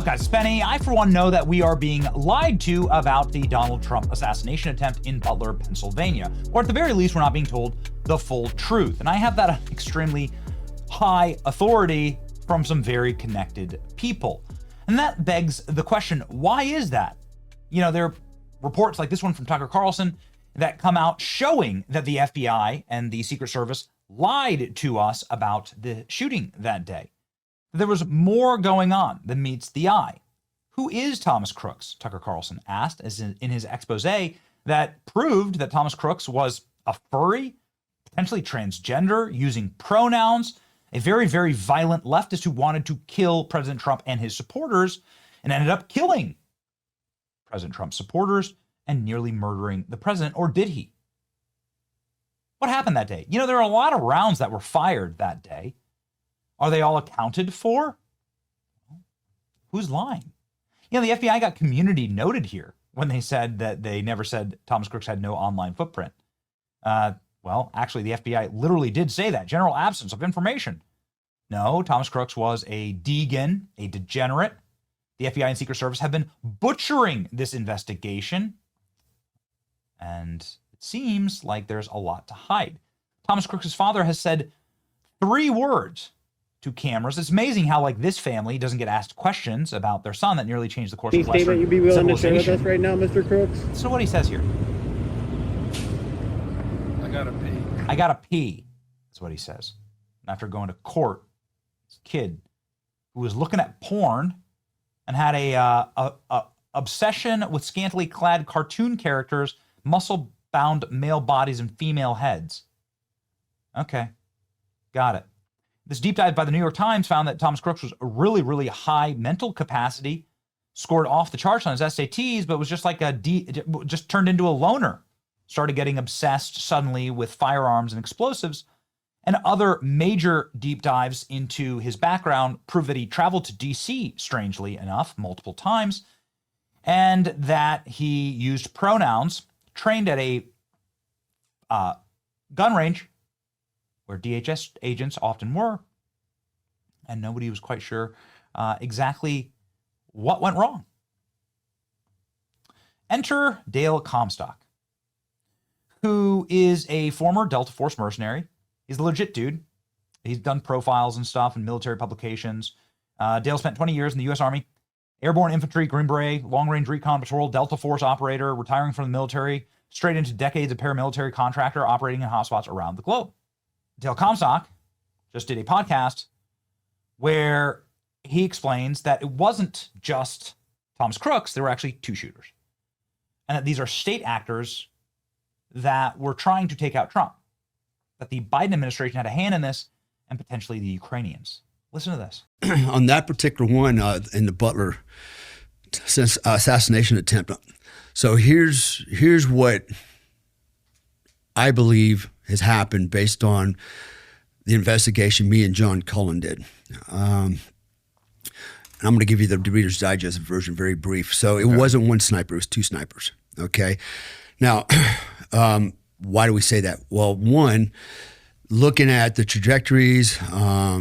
guys? It's Benny. I, for one, know that we are being lied to about the Donald Trump assassination attempt in Butler, Pennsylvania. Or at the very least, we're not being told the full truth. And I have that extremely high authority from some very connected people. And that begs the question, why is that? You know, there are reports like this one from Tucker Carlson that come out showing that the FBI and the Secret Service lied to us about the shooting that day. There was more going on than meets the eye. Who is Thomas Crooks? Tucker Carlson asked as in his expose that proved that Thomas Crooks was a furry, potentially transgender, using pronouns, a very, very violent leftist who wanted to kill President Trump and his supporters and ended up killing President Trump's supporters and nearly murdering the president. Or did he? What happened that day? You know, there are a lot of rounds that were fired that day. Are they all accounted for? Who's lying? You know, the FBI got community noted here when they said that they never said Thomas Crooks had no online footprint. Well, actually, the FBI literally did say that. General absence of information. No, Thomas Crooks was a Deegan, a degenerate. The FBI and Secret Service have been butchering this investigation. And it seems like there's a lot to hide. Thomas Crooks' father has said 3 words to cameras. It's amazing how, like, this family doesn't get asked questions about their son that nearly changed the course of Western civilization. Statement you'd be willing to share with us right now, Mr. Crooks? So what he says here. I gotta pee. I gotta pee, is what he says. After going to court, this kid who was looking at porn and had a obsession with scantily clad cartoon characters, muscle-bound male bodies and female heads. Okay, got it. This deep dive by the New York Times found that Thomas Crooks was a really, really high mental capacity, scored off the charts on his SATs, but was just like just turned into a loner. Started getting obsessed suddenly with firearms and explosives. And other major deep dives into his background prove that he traveled to D.C., strangely enough, multiple times, and that he used pronouns, trained at a gun range where DHS agents often were, and nobody was quite sure exactly what went wrong. Enter Dale Comstock, who is a former Delta Force mercenary. He's a legit dude. He's done profiles and stuff in military publications. Dale spent 20 years in the U.S. Army, airborne infantry, Green Beret, long-range recon patrol, Delta Force operator, retiring from the military, straight into decades of paramilitary contractor operating in hotspots around the globe. Dale Comstock just did a podcast where he explains that it wasn't just Thomas Crooks, there were actually 2 shooters. And that these are state actors that were trying to take out Trump. That the Biden administration had a hand in this, and potentially the Ukrainians. Listen to this. On that particular one in the Butler assassination attempt. So here's what I believe has happened based on the investigation me and John Cullen did. And I'm going to give you the Reader's Digest version, very brief. So it wasn't 1 sniper, it was 2 snipers, okay? Now, why do we say that? Well, one, looking at the trajectories, the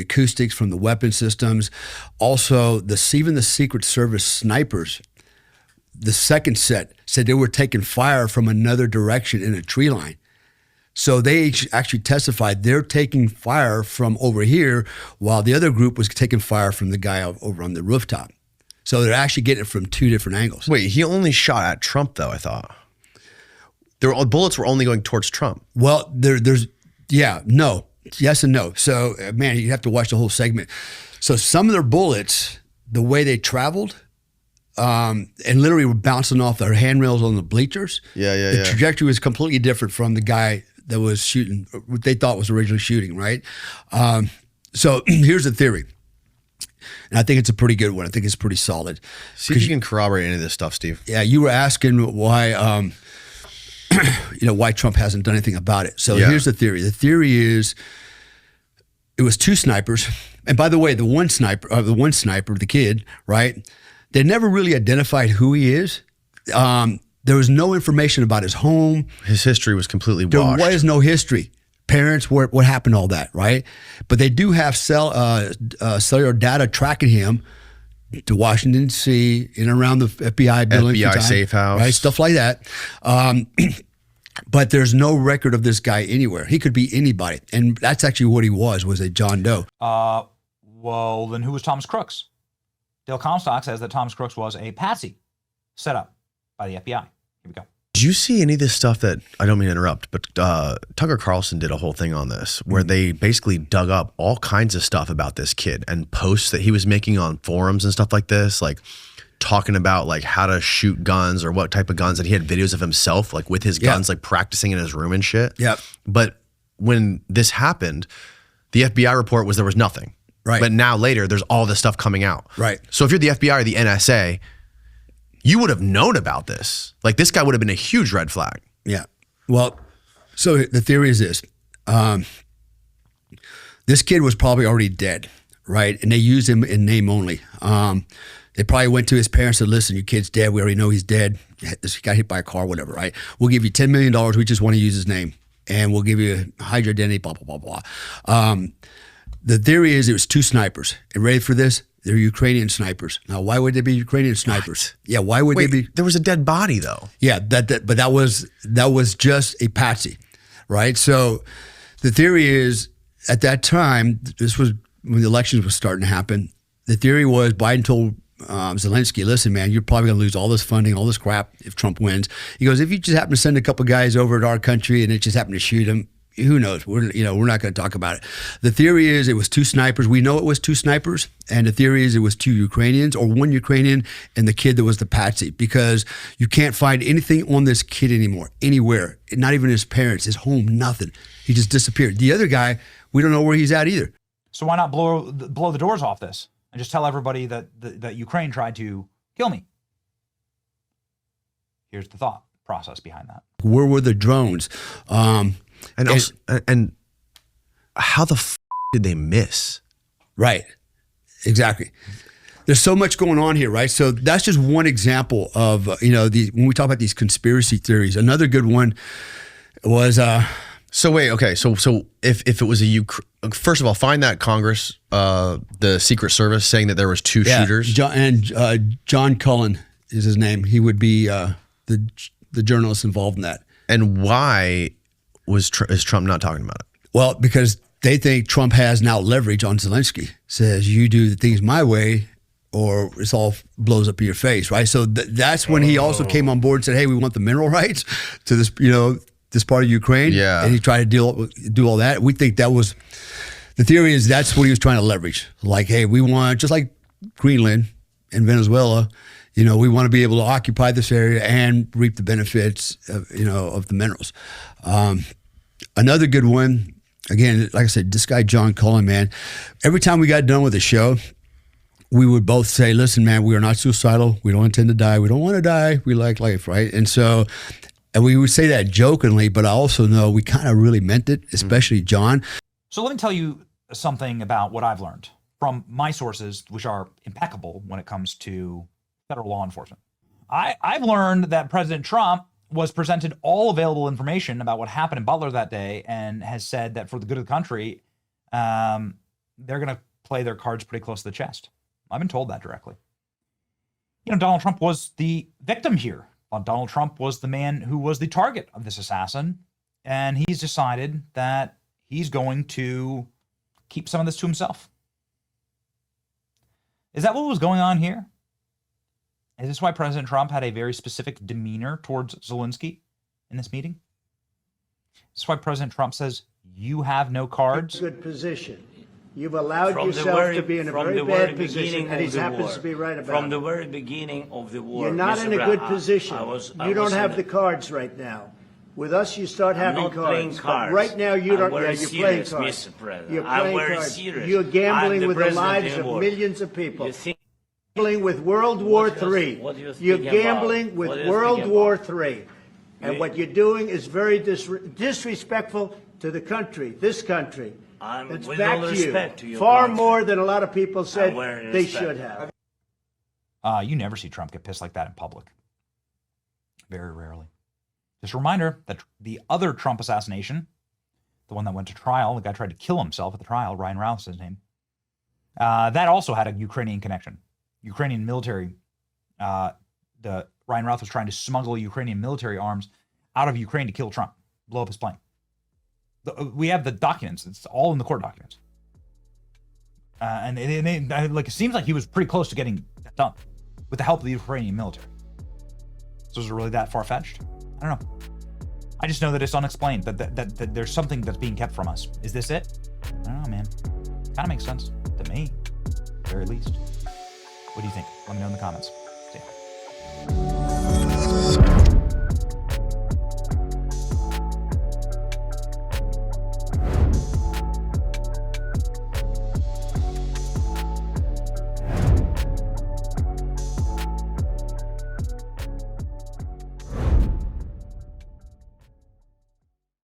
acoustics from the weapon systems, also even the Secret Service snipers, the second set said they were taking fire from another direction in a tree line. So they actually testified they're taking fire from over here while the other group was taking fire from the guy over on the rooftop. So they're actually getting it from 2 different angles. Wait, he only shot at Trump, though, I thought. Bullets were only going towards Trump. Well, yes and no. So, man, you have to watch the whole segment. So some of their bullets, the way they traveled, and literally were bouncing off their handrails on the bleachers. The trajectory was completely different from the guy that was shooting, what they thought was originally shooting, right? So here's the theory. And I think it's a pretty good one. I think it's pretty solid. See if you can corroborate any of this stuff, Steve. Yeah, you were asking why, why Trump hasn't done anything about it. So here's the theory. The theory is it was 2 snipers. And by the way, the one sniper, the kid, right? They never really identified who he is. There was no information about his home. His history was completely washed. There was no history. parents, what happened to all that, right? But they do have cellular data tracking him to Washington, D.C., in and around the FBI building. FBI safe house. Right, stuff like that. But there's no record of this guy anywhere. He could be anybody. And that's actually what he was a John Doe. Well, then who was Thomas Crooks? Dale Comstock says that Thomas Crooks was a patsy set up by the FBI. Here we go. Did you see any of this stuff that, I don't mean to interrupt, but Tucker Carlson did a whole thing on this where they basically dug up all kinds of stuff about this kid and posts that he was making on forums and stuff like this, like talking about like how to shoot guns or what type of guns, and he had videos of himself like with his guns, like practicing in his room and shit. Yep. But when this happened, the FBI report was there was nothing. Right. But now later there's all this stuff coming out. Right. So if you're the FBI or the NSA, you would have known about this. Like this guy would have been a huge red flag. Yeah. Well, so the theory is this. This kid was probably already dead, right? And they used him in name only. They probably went to his parents and said, listen, your kid's dead. We already know he's dead. He got hit by a car, whatever, right? We'll give you $10 million. We just want to use his name. And we'll give you hide your identity, blah, blah, blah, blah. The theory is it was 2 snipers. And ready for this? They're Ukrainian snipers. Now, why would they be Ukrainian snipers? What? Yeah, why would they be? There was a dead body though. Yeah, but that was just a patsy, right? So the theory is at that time, this was when the elections were starting to happen. The theory was Biden told Zelensky, listen, man, you're probably going to lose all this funding, all this crap if Trump wins. He goes, if you just happen to send a couple guys over to our country and it just happened to shoot him, who knows? We're not going to talk about it. The theory is it was 2 snipers. We know it was 2 snipers, and the theory is it was 2 Ukrainians or 1 Ukrainian and the kid that was the patsy, because you can't find anything on this kid anymore, anywhere, not even his parents, his home, nothing. He just disappeared. The other guy, we don't know where he's at either. So why not blow the doors off this and just tell everybody that Ukraine tried to kill me? Here's the thought process behind that. Where were the drones? And how the f did they miss? Right. Exactly. There's so much going on here, right? So that's just one example of, when we talk about these conspiracy theories. Another good one was... So wait, okay. So if it was first of all, find that Congress, the Secret Service saying that there was 2 shooters. John Cullen is his name. He would be the journalist involved in that. And why is Trump not talking about it? Well, because they think Trump has now leverage on Zelensky. Says you do the things my way, or it's all blows up in your face, right? So that's when he also came on board and said, "Hey, we want the mineral rights to this, this part of Ukraine." Yeah, and he tried to do all that. We think that was the theory is that's what he was trying to leverage. Like, hey, we want, just like Greenland and Venezuela, we want to be able to occupy this area and reap the benefits of, of the minerals. Another good one, again, like I said, this guy, John Cullen, man, every time we got done with the show, we would both say, listen, man, we are not suicidal. We don't intend to die. We don't want to die. We like life, right? And we would say that jokingly, but I also know we kind of really meant it, especially John. So let me tell you something about what I've learned from my sources, which are impeccable when it comes to federal law enforcement. I've learned that President Trump was presented all available information about what happened in Butler that day and has said that for the good of the country, they're going to play their cards pretty close to the chest. I've been told that directly. Donald Trump was the victim here. Donald Trump was the man who was the target of this assassin, and he's decided that he's going to keep some of this to himself. Is that what was going on here? Is this why President Trump had a very specific demeanor towards Zelensky in this meeting? Is this why President Trump says, you have no cards? Good position. You've allowed yourself to be in a very bad position, and he happens to be right about it. From the very beginning of the war. You're not in a good position. You don't have the cards right now. With us, you start having cards. Playing cards. But right now, you don't. You're playing cards. You're playing cards. You're gambling with the lives of millions of people. Gambling with World War III. You're gambling with World War III. And what you're doing is very disrespectful to the country, this country. It's back to you. Far more than a lot of people said they should have. You never see Trump get pissed like that in public. Very rarely. Just a reminder that the other Trump assassination, the one that went to trial. The guy tried to kill himself at the trial. Ryan Routh's his name. That also had a Ukrainian connection. Ukrainian military. The Ryan Routh was trying to smuggle Ukrainian military arms out of Ukraine to kill Trump, blow up his plane. We have the documents. It's all in the court documents. And it seems like he was pretty close to getting that done with the help of the Ukrainian military. So is it really that far-fetched? I don't know. I just know that it's unexplained, that there's something that's being kept from us. Is this it? I don't know, man. Kind of makes sense to me, at the very least. What do you think? Let me know in the comments. See ya.